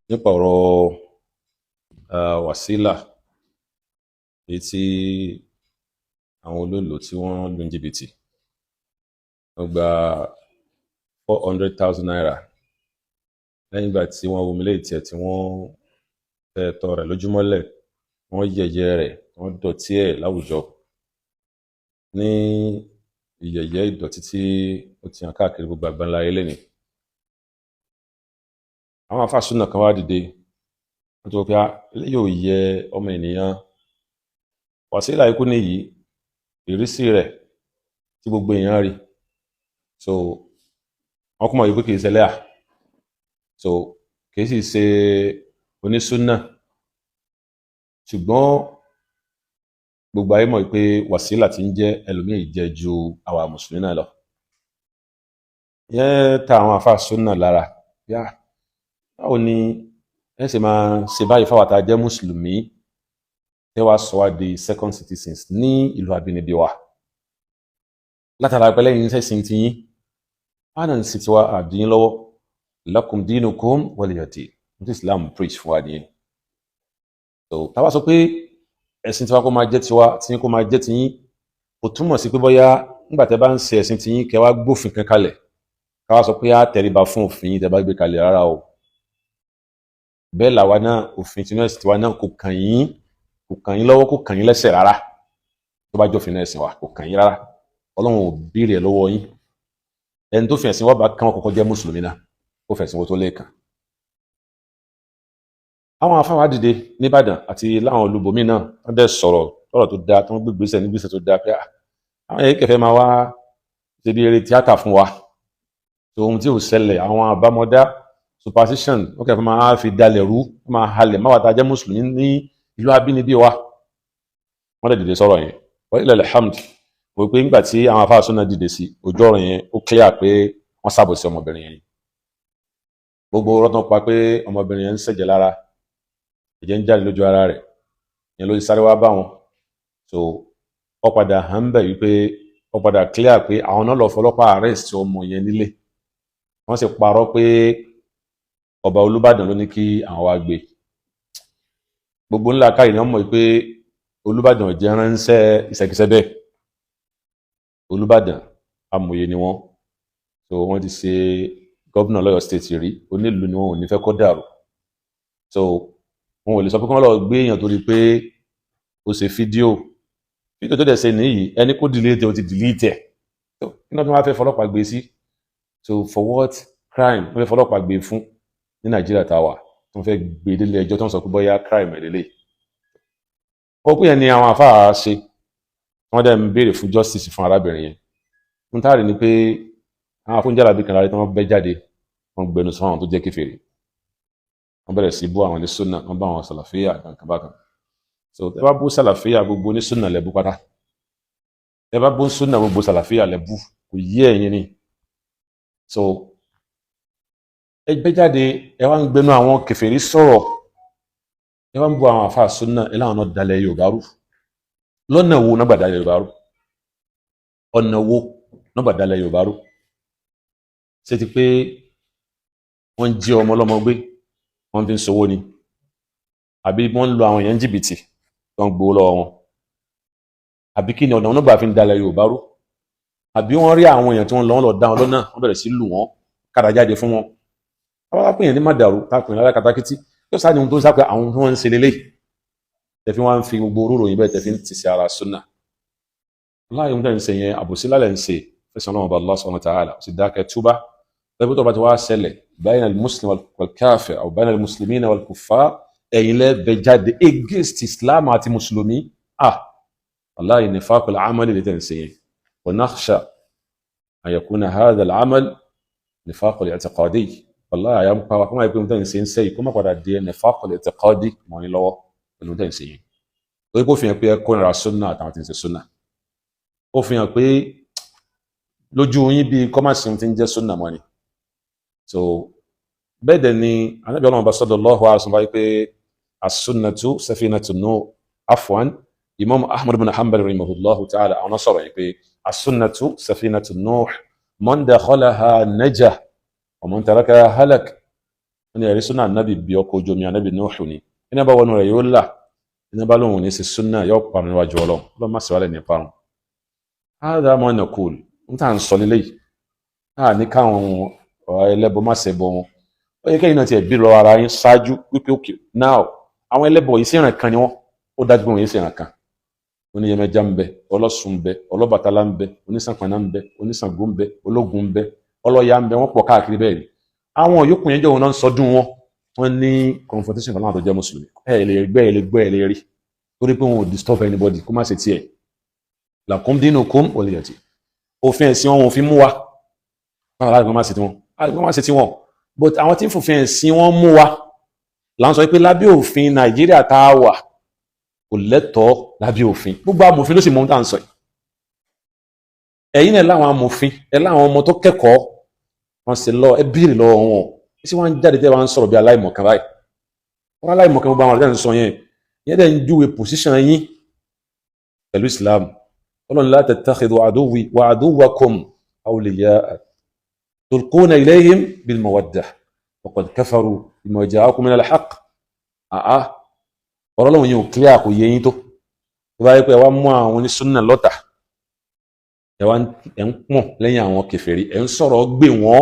nípa ọ̀rọ̀ wàsílà èyí tí àwọn olóòlò tí wọ́n lù ní jìbìtì wọ́n gba 400,000 naira lẹ́yìn ìgbà tí wọ́n wọmi léyìí tiẹ̀ tí wọ́n tẹ ẹ̀tọ́ rẹ̀ lójúmọ́lẹ̀ wọ́n yẹ̀yẹ́ rẹ̀ wọ́n dọ̀tí ẹ̀ láwùjọ ní ìyẹ̀yẹ́ ìdọ̀tí tí ó ti hàn káàkiri gbogbo àgbáńlá ayé lẹ́nìí. àwọn afásúnà kan wá dìde wọ́n tó pé eléyìí ò yẹ ọmọ ènìyàn. wàsílà ikú nìyí ìrísí rẹ̀ tí gbogbo èèyàn rí, so wọ́n kún mọ̀ yìí pé kìí ṣẹlẹ̀ so kìí sì ṣe onísúnà, ṣùgbọ́n gbogbo ayé mọ̀ pé wàsílà tí ń jẹ́ ẹlòmíì jẹ́ ju àwa mùsùlùmí náà lọ. yẹn ta àwọn àfáà súnà lára yá báwo ni ẹ ṣe máa ṣe báyìí fáwọn tá a jẹ́ mùsùlùmí ẹ wá sọ wá di second citizens ní ìlú abínibí wa látara pé lẹ́yìn sẹ́sìn ti yín ánà ní sì ti wá àdíyín lọ́wọ́ lakum dinukum waliya din ní Islam preach fún wa nìyẹn. so táwa sọ pé ẹ̀sìn tiwa kó máa jẹ́ tiwa tí kó máa jẹ́ tiyín kò túmọ̀ sí pé bóyá nígbà tẹ́ bá ń ṣe ẹ̀sìn tiyín kẹ́ wá gbófin kan kalẹ̀ káwá sọ pé á tẹríba fún òfin yín tẹ́ bá gbé kalẹ̀ rárá o. bẹ́ẹ̀ làwa náà òfin tinú ẹ̀sìn tiwa náà kò kàn yín lọ́wọ́ kò kàn yín lẹ́sẹ̀ rárá tó bá jófin ẹ̀sìn wa kò kàn yín rárá. Ọlọ́run ò béèrè lọ́wọ́ yín. ẹni tó fi ẹ̀sìn wọ́n bá kàn wọ́n kọ́kọ́ jẹ́ mùsùlùmí náà ó fẹ̀sìn wọ́n tó lẹ́ẹ̀kan. àwọn afáwà dìde nìbàdàn àti láwọn olúbomi náà wọ́n dẹ̀ sọ̀rọ̀ lọ́rọ̀ tó dáa tó ń gbégbèsè nígbèsè tó dáa pé àwọn èyí kẹfẹ́ máa wá ṣe bí eré tíátà fún wa tó ohun tí ò ṣẹlẹ̀ àwọn àbámọ́dá superstition wọ́n kẹfẹ́ máa fi dalẹ̀ rú wọ́n máa halẹ̀ máa wà tá a jẹ́ mùsùlùmí ní ìlú abínibí wa. wọ́n dẹ̀ dìde sọ̀rọ̀ yẹn wa ilal hamd wọ́n pé nígbà tí àwọn afáà súnà dìde sí ojú ọ̀rọ̀ yẹn ó clear pé wọ́n ṣàbòsí ọmọbìnrin yẹn. gbogbo rọ́tàn pa pé ọmọbìnrin yẹn ń ṣẹ̀jẹ̀ lára ẹ̀jẹ̀ ń jáde lójú ara rẹ̀ yẹn ló ti sáré wá bá wọn. so ó padà hàn bẹ̀ wípé ó padà clear pé àwọn náà lọ fọlọ́pàá arrest ọmọ yẹn nílé wọ́n sì parọ́ pé ọba Olúbàdàn ló ní kí àwọn wá gbé. gbogbo ńlá káyìí ni wọ́n mọ̀ pé Olúbàdàn jẹ́ ránṣẹ́ ìṣẹ́kíṣẹ́ bẹ́ẹ̀. Olúbàdàn amòye ni wọ́n, so wọ́n ti ṣe gómìnà lọ́yọ̀ state rí, onílùú ni wọn ò ní fẹ́ kó dàrú. so wọn ò lè sọ pé kí wọ́n lọ gbé èèyàn torí pé ó ṣe fídíò tó dẹ̀ ṣe nìyí ẹni kó delete ó ti delete ẹ̀ so kí náà tí wọ́n fẹ́ fọlọ́pàá gbé sí. so for what crime wọ́n fẹ́ fọlọ́pàá gbé fún ní Nàìjíríà táwa tó ń fẹ́ gbé délé ẹjọ́ tó ń sọ pé bóyá crime ẹ̀ lélẹ̀. ó pè yẹn ni àwọn àfáà ṣe wọ́n dẹ̀ ń béèrè fún justice fún arábìnrin yẹn. ń táàrí ni pé àwọn afúnjálàbí kan lára tí wọ́n bẹ́ jáde wọ́n gbẹnu sọ àwọn tó jẹ́ kèfèrí wọ́n bẹ̀rẹ̀ sí bú àwọn ní súnà wọ́n bá àwọn sàlàfíà kankan bákan. so tẹ bá bú sàlàfíà gbogbo ní súnà lẹ́bú pátá tẹ bá bú súnà gbogbo sàlàfíà lẹ́bú kò yí ẹ̀yin ni. so ẹ gbé jáde ẹ wá ń gbẹnu àwọn kèfèrí sọ̀rọ̀ ẹ wá ń bú àwọn àfáà súnà ẹ láwọn náà dalẹ̀ Yorùbá rú. lọ́nà wo náà gbàdálẹ̀ Yorùbá rú? ọ̀nà wo náà gbàdálẹ̀ Yorùbá rú? ṣé ti pé wọ́n jí ọmọ ọlọ́mọ gbé wọ́n fi ń ṣòwò ni àbí wọ́n ń lo àwọn èèyàn jìbìtì tó ń gbowó lọ́wọ́ wọn àbí kí ni ọ̀nà wọn gbà fi ń dalẹ̀ Yorùbá rú? àbí wọ́n rí àwọn èèyàn tí wọ́n lọ dá wọn lọ́nà wọ́n bẹ̀rẹ̀ sí lù wọ́n kára jáde fún wọn. àwọn apèèyàn ní má dàrú tápèèyàn lára katakítí yóò sáà ní ohun tó ń sápẹ́ àwọn tí wọ́n ń ṣe lélẹ́yìí tẹ̀fí wọ́n ń fi gbogbo orúurú yìí bẹ́ẹ̀ tẹ̀fí ń ti ṣe ara súnà. láàyè ń ṣe yẹn àbòsí lálẹ́ ń ṣe fẹsàn náà ọba Allah subhanahu wa ta'ala sì dákẹ́ túbá lẹ́bí tó bá ti wá ṣẹlẹ̀ bayna al-muslim wal-kafir aw bayna al-muslimina wal-kuffar ẹ̀yin lẹ́bẹ̀ jáde against Islam àti mùsùlùmí. wallahi nifaq al-amal lè tẹ̀ ń ṣe yẹn wa nakhsha an yakuna hadha al-amal nifaq al-i'tiqadi wallahi àyà ń pa wá kó máa pé ń tẹ̀ ń ṣe ń sẹ́yìn kó má padà di nifaq al-i'tiqadi mọ́ ní lọ́wọ́ pẹ̀lú tẹ̀ ń ṣe yẹn. torí kó fi hàn pé ẹ kó nira súnà àtàwọn tí ń ṣe súnà ó fi hàn pé lójú yín bí kọ́másì ti ń jẹ́ súnà mọ́ ni. so bẹ́ẹ̀ dẹ̀ ni Ànábì Ọlọ́run sallallahu alaihi wasallam pé as-sunnatu safinatun nuh afwan Imam Ahmad bin Hanbal rahimahullahu ta'ala àwọn sọ̀rọ̀ yìí pé as-sunnatu safinatun nuh man dakhalaha naja wa man tarakaha halak. wọ́n ní ẹ̀rí súnà nábì bí ọkọ̀ ojú omi ànábì Nuhu ni iná bá wọnú rẹ̀ yóò là iná bá lóhun ní sí súnà yóò parun níwájú Ọlọ́run má sì wálẹ̀ ní parun. hādhā mā naqūl ń tà ń sọ lílé yìí ní káwọn ẹlẹ́bọ má ṣe bọ wọn ó yẹ kẹ́yìn náà ti ẹ̀bí lọ ara yín ṣáájú wípé òkè náà àwọn ẹlẹ́bọ yìí sí ìràn kan ni wọ́n ó dájú pé wọ́n yìí sí ìràn kan oníyẹmẹja ń bẹ ọlọ́ṣun ń bẹ ọlọ́bàtálá ń bẹ onísànpàná ń bẹ oníṣàngó ń bẹ ológun ń bẹ ọlọ́ya ń bẹ wọ́n pọ̀ káàkiri bẹ́ẹ̀ ni àwọn yòókù yẹn jẹ́ òun náà ń sọdún wọn ní confrontation kan láwọn tó jẹ́ mùsùlùmí ẹ̀ lè gbẹ́ ẹ̀ lè gbọ́ ẹ̀ lè rí torí pé wọn ò disturb anybody kó má ṣe tiẹ̀ lakum dinukum waliyadin òfin ẹ̀sìn wọn òfin mú wa wọn láti má ṣe tiwọn but àwọn tí ń fòfin ẹ̀sìn wọn mú wa là ń sọ pé lábẹ́ òfin Nàìjíríà tá a wà kò lẹ́tọ̀ọ́ lábẹ́ òfin gbogbo amòfin ló sì mọ ohun tá à ń sọ yìí ẹ̀yin náà láwọn amòfin ẹ láwọn ọmọ tó kẹ́kọ̀ọ́ wọn sì lọ ẹ bíìrì lọ́wọ́ wọn tí wọ́n ń jáde tẹ́ wọ́n ń sọ̀rọ̀ bí aláìmọ̀kan báyìí wọ́n aláìmọ̀kan gbogbo àwọn ọ̀rẹ́ ń sọ yẹn dẹ̀ ń júwe pòsíṣàn yín pẹ̀lú Islam Ọlọ́run la tattakhidhu aduwwi wa aduwwakum awliya'a tulquna ilayhim bil mawaddah wa qad kafaru bima ja'akum min al-haqq ọ̀rọ̀ lọ́wọ́ yìí ò clear kò yẹ yín tó bá yẹ pé ẹ wá mú àwọn onísúnnà lọ́tà ẹ ń pọ̀n lẹ́yìn àwọn kèfèrí ẹ ń sọ̀rọ̀ gbé wọn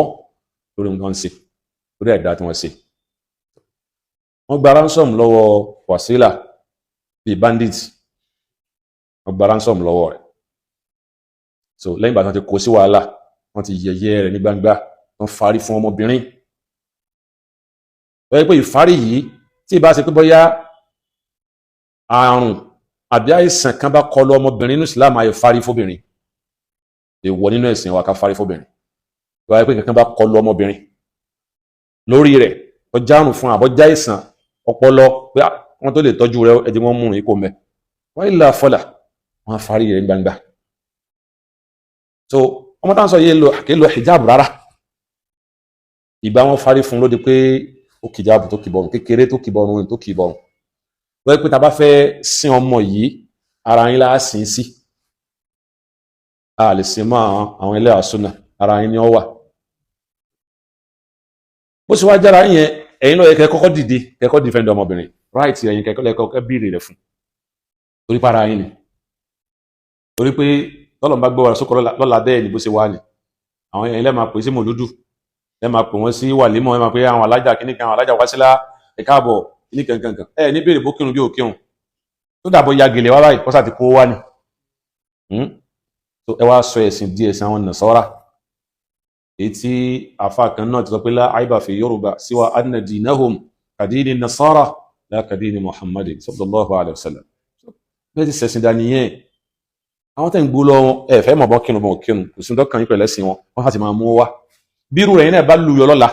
lórí nǹkan ṣe lórí ẹ̀dá tí wọ́n ṣe wọ́n gba ransom lọ́wọ́ Wasila bíi bandit wọ́n gba ransom lọ́wọ́ rẹ̀ so lẹ́yìn ìgbà tí wọ́n ti kó sí wàhálà wọ́n ti yẹ̀yẹ́ rẹ̀ ní gbangba wọ́n farí fún ọmọbìnrin wọ́n yẹ pé ìfarí yìí tí ìbá ṣe pé bóyá àrùn àbí àìsàn kan bá kọlu ọmọbìnrin nínú Islam ayò fárí fóbìnrin èèwọ̀ nínú ẹ̀sìn wa ká fárí fóbìnrin wáyé pé kankan bá kọlu ọmọbìnrin lórí rẹ̀ ọjà àrùn fún àbọ̀já àìsàn ọpọlọ pé wọ́n tó lè tọ́jú rẹ̀ ẹ̀jẹ̀ wọn mú un kó mẹ́ wọ́n ilà fọlà wọ́n fárí rẹ̀ gbangba so ọmọ táwọn sọ yìí kì í lo hijab rárá ìgbà wọn fárí fún lóde pé ó kìjáàbù tó kìbọrùn kékeré tó kìbọrùn tó kìbọrùn wọ́n pé ta bá fẹ́ sin ọmọ yìí ara yín láà sin sí a lè sin mọ́ àwọn ilé àsúnà ara yín ni ó wà bó ṣe wá jára yẹn ẹ̀yin náà yẹ kẹ́ kọ́kọ́ dìde kẹ́kọ́ defend ọmọbìnrin right ẹ̀yin kẹ́kọ́ bíire rẹ̀ fún torí pa ara yín ni torí pé tọ́lọ̀ bá gbọ́ wa sókò lọ́la bẹ́ẹ̀ ni bó ṣe wá ni àwọn ẹ̀yin lẹ́ẹ̀ máa pè sí mòlúdù lẹ́ẹ̀ máa pè wọ́n sí wàlímọ̀ ẹ̀ máa pè àwọn alájà kíníkan àwọn alájà wáṣílá ẹ̀ka àbọ̀ ní kankan ní béèrè bó kírun bí ò kírun tó dàbọ̀ ya gèlè wá báyìí kọ́sà ti kó wá ní so ẹ wá sọ ẹ̀sìn di ẹ̀sìn àwọn Nasara èyí tí àfa kan náà ti sọ pé lá aiba fi Yorùbá siwa anna dinahum kadini Nasara la kadini Muhammadin sallallahu alayhi wa sallam bẹ́ẹ̀ ti sẹ̀sìn dániyẹn àwọn tẹ́ ń gbó lọ ẹ fẹ́ mọ̀ bọ́ kírun bọ́ kírun kò sí dọ́kàn yín pẹ̀lú ẹ̀sìn wọn wọ́n sì máa mú wá bírú rẹ̀ yín náà bá lu yọ lọ́la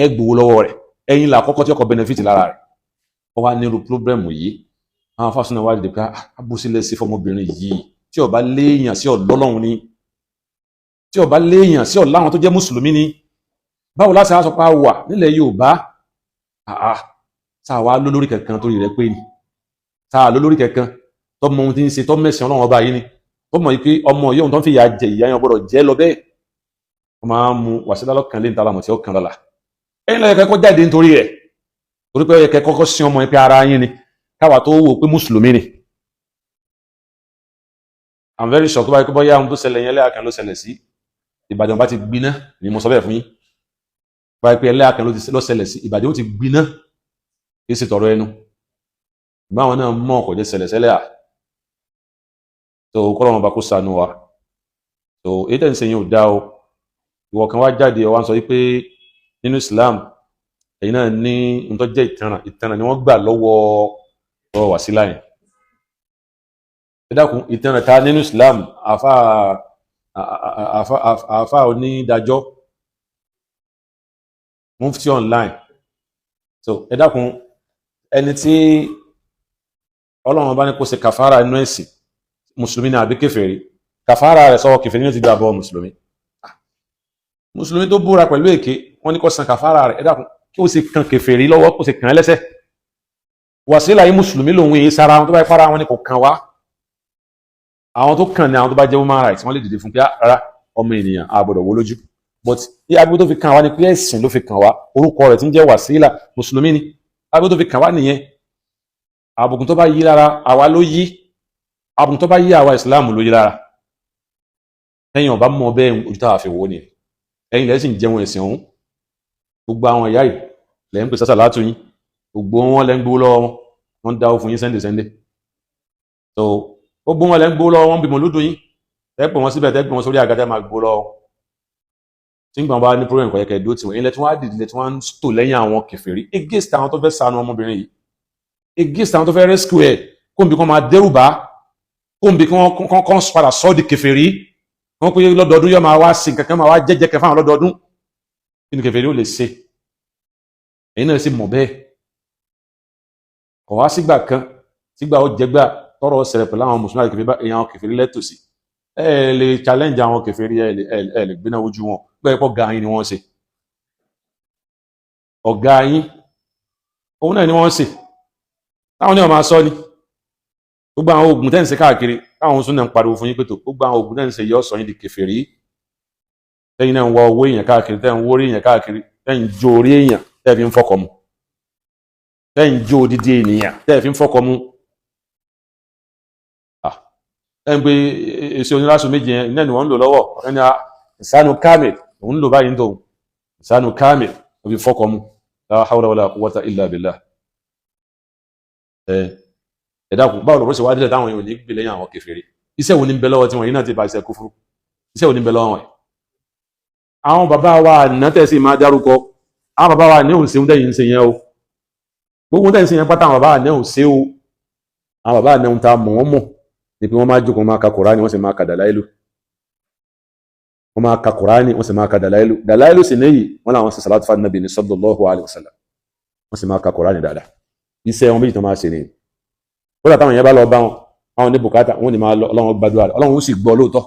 ẹ gbowó lọ́wọ́ rẹ̀ ẹ̀yin là kọ́kọ́ tí ọkọ̀ benefit lára rẹ̀ wọ́n wá nírú pírọ́blẹ́mù yìí àwọn afásúná wá dìde pé abúsílẹ̀ sí fọmọbìnrin yìí tí ó bá léèyàn sí ọlọ́lọ́run ni tí ó bá léèyàn sí ọláwọn tó jẹ́ mùsùlùmí ni báwo láti wá sọ pé a wà nílẹ̀ Yorùbá sáà wá lólórí kankan torí rẹ̀ pé ni sáà lólórí kankan tó mọ ohun tí ń ṣe tó mẹ́sìn Ọlọ́run ọba yìí ni tó mọ̀ pé ọmọ yóò tó ń fi ìyà jẹ ìyá yẹn gbọ́dọ̀ jẹ́ lọ bẹ́ẹ̀ wọ́n máa ń mu Wasila lọ́kàn lé níta lámọ̀ tí ó kàn lọ́la ẹ̀yin lọ́yẹ̀ kẹ́kọ́ jáde nítorí rẹ̀ torí pé ó yẹ kẹ́ kọ́kọ́ sin ọmọ yẹn pé ara yín ni káwa tó wò pé mùsùlùmí ni I'm very sure tó bá yẹ kó bọ́yá ohun tó ṣẹlẹ̀ yẹn ẹlẹ́yà kan ló ṣẹlẹ̀ sí Ìbàdàn bá ti gbiná ni mo sọ bẹ́ẹ̀ fún yín bá yẹ pé ẹlẹ́yà kan ló ṣẹlẹ̀ sí Ìbàdàn ó ti gbiná kì í ṣe tọrọ ẹnu báwọn náà mọ̀ kò jẹ́ ṣẹlẹ̀ ṣẹlẹ̀ à tó kọ́ lọ́wọ́ bá kó sànú wa tó èyí tẹ̀ ń ṣe yẹn ò dá o ìwọ kan wá jáde ọ wá ń sọ wípé nínú Islam ẹ̀yin náà ní nǹkan jẹ́ ìtanràn ni wọ́n gbà lọ́wọ́ Wasila yẹn ẹ dákun ìtanràn ta nínú Islam àfa onídàájọ́ mufti online so ẹ dákun ẹni tí Ọlọ́run bá ní kó ṣe kàfàrà inú ẹ̀sìn mùsùlùmí ní àbí kèfèrí kàfàrà rẹ̀ sọ́wọ́ kèfèrí ní ti gbà bọ́ mùsùlùmí tó búra pẹ̀lú èké wọ́n ní kó san kàfàrà rẹ̀ ẹ dákun kí ó sì kan kèfèrí lọ́wọ́ kó sì kàn án lẹ́sẹ̀ Wasila yìí mùsùlùmí lòun èyí sára wọn tó bá yẹ fara wọn ni kò kàn wá àwọn tó kàn ní àwọn tó bá jẹ́ human rights wọ́n lè dìde fún pé rárá ọmọ ènìyàn àgbọ̀dọ̀ wó lójú but aburú tó fi kàn wá ni pé ẹ̀sìn ló fi kàn wá, orúkọ rẹ̀ tí ń jẹ́ wàsílà mùsùlùmí ni, aburú tó fi kàn wá nìyẹn. àbùkù tó bá yí lára àwa ló yí, àbùkù tó bá yí àwa ìsìláàmù ló yí lára. ẹ̀yin ọba mọ bẹ́ẹ̀ ojú táwa fi wò ni, ẹ̀yin lẹ́sìn jẹun ẹ̀sìn ọ̀hún. gbogbo àwọn ìyá yìí lẹ́ ń pè sásà látò yín, gbogbo wọn lẹ́ ń gbowó lọ́wọ́ wọn ń dáwó fún yín sẹ́ndẹ̀. so gbogbo wọn lẹ́ ń gbowó lọ́wọ́ wọn bímọ lódò yín, tẹ́pọ̀ wọn síbẹ̀ tẹ́pọ̀ wọn sórí àgàdá máa gbowó lọ́wọ́. tí ń gbọ́n bá ní problem kọ̀yẹ́kẹ́ dó tiwọn, ilẹ̀ tí wọ́n á dìde, ilẹ̀ tí wọ́n á tò lẹ́yìn àwọn kèfèrí against àwọn tó fẹ́ ṣàánú ọmọbìnrin yìí, against àwọn tó fẹ́ rescue ẹ̀, kóńbi kan máa dẹ́rù bá, kóńbi kan padà sọ́ di kèfèrí, wọ́n pé lọ́dọọdún yóò máa wá sí kankan máa wá jẹ́jẹ́ kẹfà àwọn lọ́dọọdún. kí ni kèfèrí ó lè ṣe? èyí náà sì mọ̀ bẹ́ẹ̀. kọ̀ wá sígbà kan sígbà ó jẹgbà tọrọ ṣẹlẹ̀ pẹ̀lú àwọn mùsùlùmí àti èèyàn kèfèrí lẹ́tòsí, ẹ lè challenge àwọn kèfèrí, ẹ lè gbéná ojú wọn pé ọ̀gá yín ni wọ́n ṣe. ọ̀gá yín òun náà ni wọ́n ṣe, táwọn ní ọmọ asọ́ ni. gbogbo àwọn oògùn tẹ́ ń ṣe káàkiri, káwọn oṣù náà ń pariwo fún yín pé tó gbogbo àwọn oògùn tẹ́ ń ṣe yọ sọ yín di kèfèrí. tẹ́yìn náà ń wọ owó èèyàn káàkiri, tẹ́ ń wó orí èèyàn káàkiri, tẹ́ ń jó orí èèyàn tẹ́ fi ń fọkọ mu, tẹ́ ń jó odidi ènìyàn tẹ́ fi ń fọkọ mu. ẹ̀ ń pe èsì oníláṣọ méjì yẹn náà ni wọ́n ń lò lọ́wọ́, ẹni ìsánú kámìl òun ń lò báyìí ń tó ìsánú kámìl ó fi fọkọ mu. la hawla wala quwwata illa billah. ẹ̀dàkùn báwo lọ́rọ̀ sí wá dílẹ̀ táwọn èèyàn ní gbè lẹ́yìn àwọn kèfèrí? iṣẹ́ wo ní bẹ lọ́wọ́ tí wọ́n yìí náà ti bá iṣẹ́ kúfúrú? iṣẹ́ wo ní bẹ lọ́wọ́ wọn? àwọn bàbá wa àná tẹ̀sí máa dárúkọ, àwọn bàbá wa ní òun ṣe ń tẹ̀yìn ṣe yẹn o, gbogbo tẹ̀yìn ṣe yẹn pátá àwọn bàbá àná òun ṣe o. àwọn bàbá àná òun ta mọ̀ wọ́n mọ̀ ní pé wọ́n máa jókòó máa ka Kùránì wọ́n sì máa ka Dàláìlù, wọ́n máa ka Kùránì wọ́n sì máa ka Dàláìlù. Dàláìlù sì níyì wọ́n làwọn ṣe salatu fa nabi ní sallallahu alaihi wasallam, wọ́n sì máa ka Kùránì dáadáa. iṣẹ́ wọn méjì tó máa ṣe nìyí. ó dà táwọn yẹn bá lọ bá wọn, àwọn ní bùkátà wọn ni máa lọ, Ọlọ́run gbàdúrà rẹ̀, Ọlọ́run ó sì gbọ́ lóòótọ́.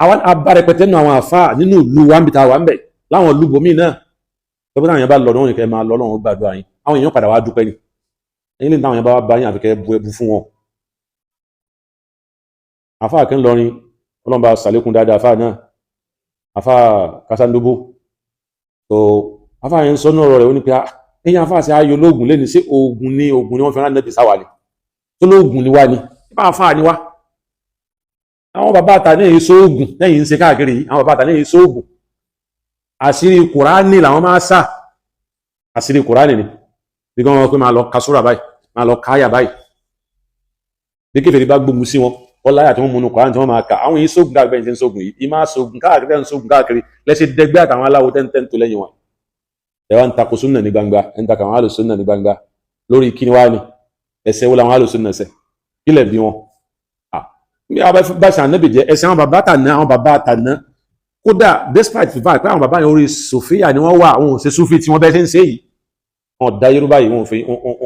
àwọn abárẹpẹtẹ nínú àwọn àfáà nínú ìlú wa ń bi ta wà ń bẹ̀ láwọn ìlú bòmíì náà, tó bí táwọn yẹn bá lọ wọn nìkẹ́ máa lọ, Ọlọ́run ó gbàdúrà yín. àwọn èèyàn padà wá dúpẹ́ ni, ẹ̀yin lè táwọn yẹn bá wá bá yín àfikẹ́ bu ẹbu fún wọn. àfáà kẹ́ ń lọrin, Ọlọ́run bá ṣàlékún dáadáa àfáà náà, àfáà Kásándóbó. tó àfáà yẹn ń sọ náà rẹ̀ ó ní pé ẹ̀yin àfáà sí ayò lóògùn lẹ́ni, sí oògùn ni wọ́n fi rán nẹ́bí sáwà ni, tó lóògùn ni wá ni, nípa àfáà ni wá. àwọn bàbá àtà ní èso oògùn lẹ́yìn ń ṣe káàkiri yìí, àwọn bàbá àtà ní èso oògùn. àṣírí Kùránì làwọn máa sà, àṣírí Kùránì ni bí wọ́n pé máa lọ ka súrà báyìí, máa lọ káyà báyìí. bí kèfèrí bá gbógun sí wọn, ọláyà tí wọ́n múnú Kùránì tí wọ́n máa kà, àwọn yìí sóògùn káàkiri tí ń sóògùn yìí, ìmá sóògùn káàkiri tẹ́ ń sóògùn káàkiri lẹ́sẹ̀ dẹgbẹ́ àtàwọn aláwo tẹ́ntẹ́n tó lẹ́yìn wọn. ẹ wá ń takò súnà ní gbangba, ẹ ń takò àwọn alùsúnà ní gbangba lórí kíni wá ni ẹsẹ̀ wo làwọn alùsúnà ṣẹ̀, kílẹ̀ bí wọn. bí a bá ṣe ànábì jẹ ẹsẹ̀ àwọn bàbá tàná, àwọn bàbá tàná, kódà despite the fact pé àwọn bàbá yẹn orí sòfíà ni wọ́n wà, àwọn ò ṣe súfì tí wọ́n bẹ́ẹ̀ ṣe ń ṣe yìí, wọn dá yorùbá yìí, wọn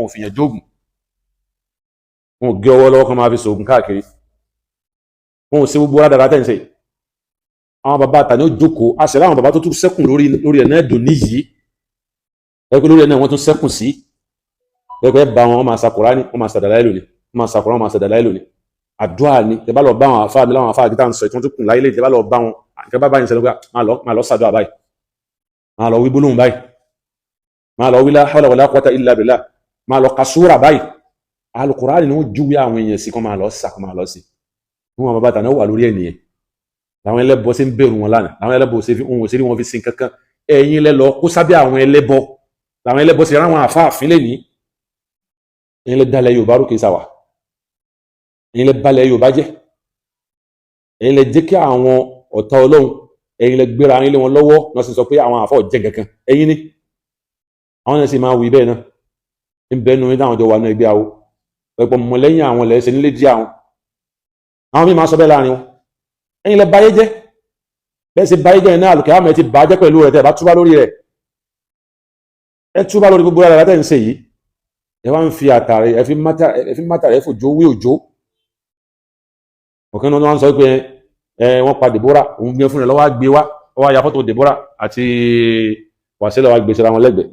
ò fi yẹn jóògùn, wọn ò gé ọwọ́ lọ́wọ́ kan máa fi sògùn káàkiri, wọn ò ṣe gbogbo rádàrá tẹ̀ ń ṣe. àwọn bàbá tàná ó jókòó, àṣẹ láwọn bàbá tó tún sẹ́kùn lórí ẹ̀ náà dùn níyìí, ẹgbẹ́ lórí ẹ̀ náà wọ́n tún sẹ́kùn sí, ẹgbẹ́ bá wọn máa sa Kùránì, wọ́n máa sa Dàláìlù ni, wọ́n máa sa Kùránì, wọ́n máa sa Dàláìlù ni. àdúrà ni, tẹ́ bá lọ bá wọn àfáà mi láwọn àfáà gíta ń sọ ìtún tó kùn láyé lè, tẹ́ bá lọ bá wọn, tẹ́ bá bá yín sẹ́lẹ̀ máa lọ sàdúrà báyìí, máa lọ wí gbólóhùn báyìí, máa lọ wí la hawla wala quwwata illa billah, máa lọ ka súrà báyìí. Al-Kùránì ni wọ́n júwe àwọn èèyàn sí kan máa lọ sà kan máa lọ sí. wọn bàbá tàná wà lórí ẹnìyẹn, làwọn ẹlẹ́bọ sí ń bẹ̀rù wọn lánàá, làwọn ẹlẹ́bọ sí ohun òṣèré wọn fi sin kankan. ẹ̀yin lẹ lọ kó sábẹ́ àwọn ẹlẹ́bọ, làwọn ẹlẹ́bọ sí ráwọn àfáàfin lẹ́ni. ẹ̀yin lẹ dalẹ̀ Yorùbá rú kìí sàwà, ẹ̀yin lẹ balẹ̀ Yorùbá jẹ́, ẹ̀yin lẹ jẹ́ kí àwọn ọ̀tá Ọlọ́run, ẹ̀yin lẹ gbéra yín lé wọn lọ́wọ́ náà sì sọ pé àwọn àfọ̀ jẹ́ kankan, ẹ̀yin ni àwọn náà sì máa wí bẹ́ẹ̀ náà ń bẹ́ẹ̀ nu táwọn jọ wà náà ẹgbẹ́ àwọ pẹ̀pọ̀ mọ̀ lẹ́yìn àwọn lẹ́sẹ̀ nílé dí àwọn míì máa sọ bẹ́ẹ̀ láàrin wọn. ẹ̀yin lẹ báyé jẹ́, bẹ́ẹ̀ sì báyé jẹ́ náà àlùkẹ́ àmọ́ ẹ ti bàjẹ́ pẹ̀lú rẹ̀ tẹ́ bá túbá lórí rẹ̀, ẹ túbá lórí gbogbo rẹ̀ tẹ́ ń ṣe yìí, ẹ wá ń fi àtàrí ẹ fi mátà rẹ̀ fòjó wí òjó. ọ̀kan náà wọ́n sọ pé wọ́n pa Dèbórà, òun gbé fún rẹ̀ lọ́wọ́ gbé wá, wọ́n wá ya fọ́tò Dèbórà àti Wàsílà wá gbé síra wọn lẹ́gbẹ̀ẹ́,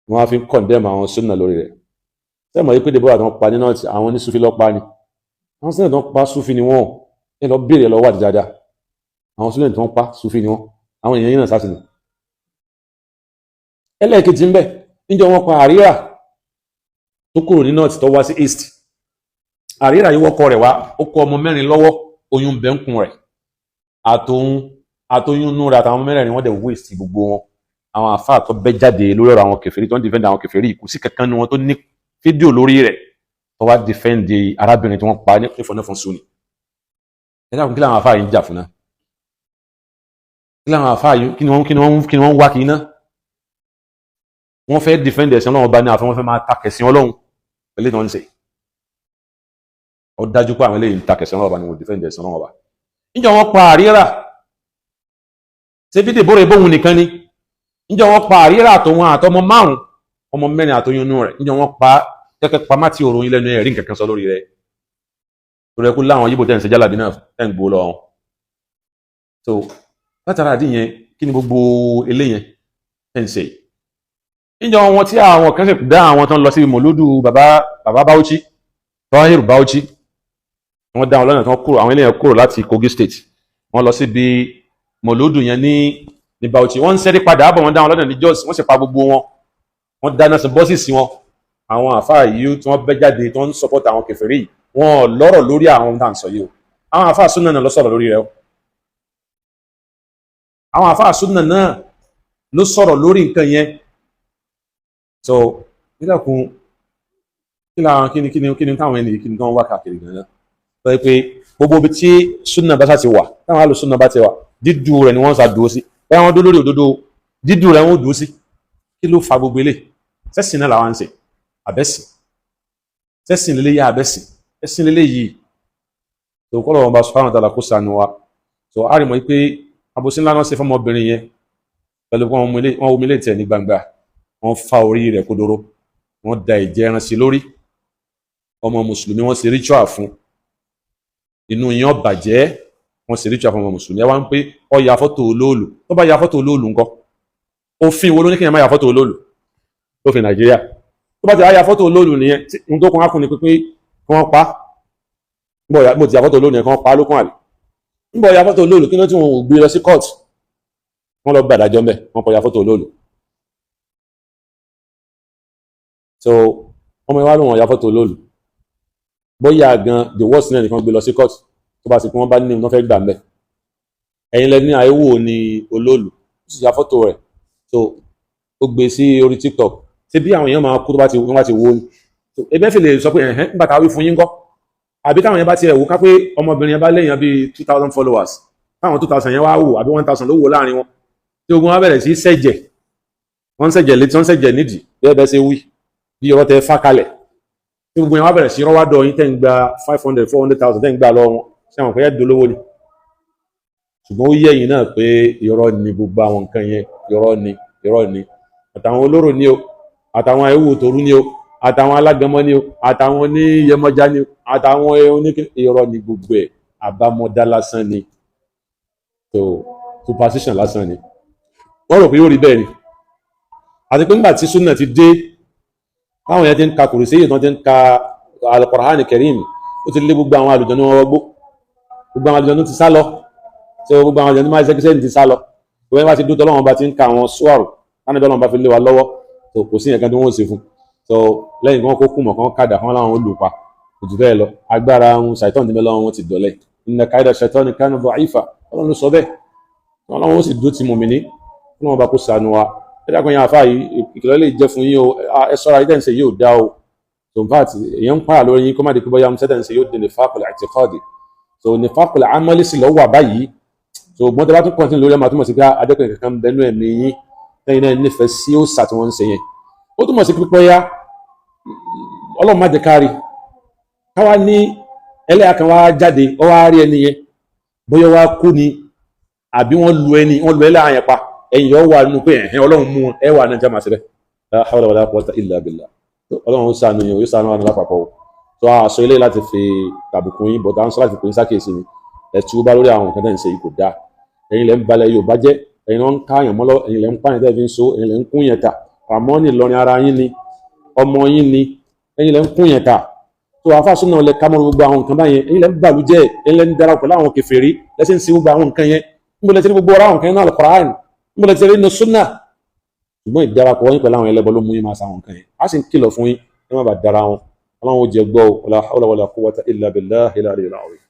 wọ́n á fi kọ̀ndẹ́mù àwọn súnà lórí rẹ̀. sẹ́mọ̀ yìí pé Dèbórà tó ń pa ní náà àwọn ní Súfì lọ́pa ni, àwọn súnà tó ń pa Súfì ni wọ́n ẹ lọ béèrè lọ́wọ́ àti dáadáa. àwọn student tí wọ́n pa Sufi ni wọ́n, àwọn èèyàn yìí náà sásì ni. ẹlẹ́ẹ̀kejì ń bẹ̀ níjọ́ wọ́n pa Àríyá tó kúrò ní north tó wá sí east. Àríyá yìí wọ́kọ rẹ̀ wá, ó kó ọmọ 4 lọ́wọ́, oyún bẹ́ńkùn rẹ̀ àtòyún nú rẹ̀ àtàwọn 4 wọ́n dẹ̀ waste gbogbo wọn. àwọn àfáà tó bẹ́ jáde lórí ọ̀rọ̀ àwọn kèfèrí tó ń defend àwọn kèfèrí kò sí kankan ní wọn tó ní fídíò lórí rẹ̀ tó wá defend arábìnrin tí wọ́n pa ní ìfọ̀nàfọ̀n Sunni. ẹ dákun kí làwọn àfáà yìí ń jà fún náà? kí làwọn àfáà yìí kí ni wọ́n wá kí iná? wọ́n fẹ́ defend ẹ̀sìn Ọlọ́run bá ní àfẹ́ wọ́n fẹ́ máa takẹ̀sìn Ọlọ́run pẹ̀lú ìtàn ṣe. ó dájú pé àwọn eléyìí ń takẹ̀sìn Ọlọ́run bá ní wọ́n defend ẹ̀sìn Ọlọ́run bá. níjọ́ wọ́n pa Àríyá ṣe fídíò bóre bóhun nìkan ni. níjọ́ wọ́n pa Àríyá àtọwọn àtọmọ 5, ọmọ 4 àtọyún inú rẹ̀. níjọ́ wọ́n pa kẹ́kẹ́ pamá tí òròyìn lẹ́nu ẹ̀rí nǹkan kan sọ lórí rẹ̀. torí ẹkú láwọn yíbò tẹ́ ń ṣe jálàbí náà tẹ́ ń gbó lọ wọn. so látara àdí yẹn kí ni gbogbo eléyẹn tẹ́ ń ṣe? níjọ́ wọn tí àwọn kan ṣe dá àwọn tó ń lọ sí mọ̀lúdù bàbá Bauchi, Tahiru Bauchi, wọ́n dá wọn lọ́nà tó kúrò, àwọn eléyẹn kúrò láti Kogi State, wọ́n lọ síbi mọ̀lúdù yẹn ní Bauchi, wọ́n ń sẹ́rí padà bọ̀, wọ́n dá wọn lọ́nà ní Jos, wọ́n sì pa gbogbo wọn, wọ́n dáná sí bọ́sì sí wọn. àwọn àfáà yìí tí wọ́n bẹ́ jáde tó ń support àwọn kèfèrí yìí, wọn lọ́rọ̀ lórí àwọn tá à ń sọ yìí o. àwọn àfáà súnà náà ló sọ̀rọ̀ lórí rẹ̀ o. àwọn àfáà súnà náà ló sọ̀rọ̀ lórí nǹkan yẹn. so nígbàkún kí ni táwọn ènìyàn kí ni táwọn wá káàkiri gan-an sọ pé gbogbo ibi tí súnà bá ti wà, táwọn àlò súnà bá ti wà, dídú rẹ̀ ni wọ́n sá dúró sí. bẹ́ẹ̀ wọ́n dó lórí òdodo, dídú rẹ̀ wọ́n dúró sí. kí ló fa gbogbo ilé? sẹ́sìn náà làwọn ń ṣe àbẹ́sìn, sẹ́sìn lélẹ́ yá àbẹ́sìn, ẹ̀sìn lélẹ́ yìí. tó kọ́ lọ́wọ́ bá subhanahu wa ta'ala kó ṣàánú wa. so a rí mọ́ pé àbòsí ńlá náà ṣe fọ́mọbìnrin yẹn pẹ̀lú pé wọ́n omi lè tẹ̀ ní gbangba, wọ́n fa orí rẹ̀ kodoro, wọ́n da ìjẹ ẹran sí lórí. ọmọ mùsùlùmí wọ́n ṣe ritual fún, inú yẹn bàjẹ́, wọ́n ṣe ritual fún ọmọ mùsùlùmí. ẹ wá ń pé ó ya fọ́tò olóòlù. tó bá ya fọ́tò olóòlù ńkọ́? òfin wo ló ní kí ẹ má ya fọ́tò olóòlù? lófin Nàìjíríà. tó bá ti ya fọ́tò olóòlù nìyẹn, ohun tó kún á kún ni pé kí wọ́n pa. mo ti ya fọ́tò olóòlù yẹn kí wọ́n pa lókun àlè. níbo ya fọ́tò olóòlù kí ló tí wọn ò gbé lọ sí court? wọ́n lọ gbàdájọ́ mbẹ́, wọ́n kọ ya fọ́tò olóòlù. so ọmọ ìwà lóun ya fọ́tò olóòlù, bóyá gan the worst náà nìkan gbé lọ sí court tó bá sì pé wọ́n bá ní wọ́n fẹ́ gbà mbẹ́. ẹ̀yin lẹ ní àyẹ̀wò ní olóòlù, ó sì ya fọ́tò rẹ̀, so ó gbé sí orí TikTok. ṣé bí àwọn èèyàn máa kú tó bá ti wó ni? ẹgbẹ́ fi lè sọ pé ẹ̀hẹ́n nígbà táwọn wí fún yín kọ́? àbí táwọn yẹn bá tiẹ̀ wò ká pé ọmọbìnrin yẹn bá léèyàn bíi 2000 followers, táwọn 2000 yẹn wá wò àbí 1000 ló wò láàrin wọn, tí ogun wa bẹ̀rẹ̀ sí ṣẹ̀jẹ̀, wọ́n ṣẹ̀jẹ̀ létí, wọ́n ṣẹ̀jẹ̀ nídìí bẹ́ẹ̀ ṣe wí bí ọ̀rọ̀ tẹ fà kalẹ̀, tí gbogbo yẹn wá bẹ̀rẹ̀ sí rọ́wádọ̀ yín tẹ́ ń gba 500 400,000 tẹ́ ń gbà lọ́wọ́ wọn, ṣé àwọn kẹ́yẹ́ dolówó ni? ṣùgbọ́n ó yẹ yín náà pé irọ́ ni gbogbo àwọn nǹkan yẹn, irọ́ ni àtàwọn olóró ni o, àtàwọn ewu tòru ni o, àtàwọn alágẹmọ ni o, àtàwọn oníyẹmọjá ni o, àtàwọn irọ́ ni gbogbo ẹ̀, àbámọ̀dá lásán ni, superstition lásán ni. wọ́n rò pé yóò rí bẹ́ẹ̀ ni. àti pé nígbà tí súnà ti dé, táwọn yẹn ti ń ka kùrùsí yìí tán ti ń ka Al-Qur'an Karim, ó ti lé gbogbo àwọn àlùjànnú wọn wọgbó, gbogbo àwọn àlùjànnú ti sá lọ, so gbogbo àwọn àlùjànnú máa ṣe kíṣẹ́ ti sá lọ. gbogbo ẹni bá ti dúró tọ́lọ́wọ́n bá ti ń ka àwọn suwaru láti dọ́lọ́wọ́n bá fi lé wa lọ́wọ́, so kò sí nǹkan tí wọ́n ṣe fún. so lẹ́yìn kan kó kùmọ̀ kan kàdà kan láwọn olùpa kò jù bẹ́ẹ̀ lọ. agbára àwọn ṣàìtàn ní mẹ́lọ́wọ́ wọn ti dọ̀lẹ́. inna kaida shaitani kana da'ifa, Ọlọ́run sọ bẹ́ẹ̀. Ọlọ́run ó sì dó ti mùmínì, Ọlọ́run bá kó ṣàánú wa. ẹ dákun yẹn àfáà yìí, ìkìlọ̀ lè jẹ́ fún yín o, ẹ ṣọ́ra yìí tẹ̀sẹ̀ yóò dá o. so in fact èèyàn ń pààyà lórí yín kó má di pé bóyá tẹ̀sẹ̀ yóò dé nifaqul i'tiqadi, so nifaqul amali sì lọ́ wà báyìí. so gbọ́n tẹ bá tún kọ́ńtínú lórí ẹ̀ máa túmọ̀ sí pé adẹ́kùnrin kankan bẹnu ẹ̀mí yín lẹ́yìn náà nífẹ̀ẹ́ sí òòṣà tí wọ́n ń ṣe yẹn. ó túmọ̀ sí pípẹ́ yá Ọlọ́run má jẹ́ kárí káwá ní ẹlẹ́yà kan wá jáde ọ wá rí ẹni yẹn bóyá wá kú ni àbí wọ́n lu ẹlẹ́yà yẹn pa, ẹ̀yìn yọ wà nínú pé ẹ̀hẹ́n Ọlọ́run mú ẹ wà náà jáma síbẹ̀. la hawla wala quwwata illa billah. Ọlọ́run ó ṣàánú yẹn, ó ṣàánú wa ní lápapọ̀. tó aṣọ ilé láti fi tàbùkù yín bọ̀dá ń sọ láti pè ní sákèsí ni ẹ̀tú bá lórí àwọn nǹkan tẹ̀ ń ṣe yìí kò dáa. ẹ̀yin lẹ́ ń balẹ̀ Yorùbá jẹ́, ẹ̀yin lọ́ ń káyàn mọ́lọ́, ẹ̀yin lẹ́ ń pààyàn tẹ́ fi ń so, ẹ̀yin lẹ́ ń kún yẹn ta. Ramoni lọrin ara yín ni, ọmọ yín ni, ẹ̀yin lẹ́ ń kún yẹn ta. tó àfàsùn náà lẹ ká mọ́ gbogbo àwọn nǹkan báyẹn, ẹ̀yin lẹ́ ń bàlújẹ́, ẹ̀yin lẹ́ ń darapọ̀ pẹ̀lú àwọn kèfèrí lẹ́sìn sí gbogbo àwọn nǹkan yẹn. níbo lẹ ti rí gbogbo ọ̀rọ̀ àwọn kan nínú Al-Qur'an, níbo lẹ ti rí nínú Sunnah. ṣùgbọ́n ìdarapọ̀ yín pẹ̀lú àwọn ẹlẹ́bọ ló mú yín máa sa àwọn nǹkan yẹn. A sì ń kìlọ̀ fún yín ẹ má bàa dára wọn. Ọlọ́run ó jẹ gbọ́ wala hawla wala quwwata illa billahi al-aliyyil azim.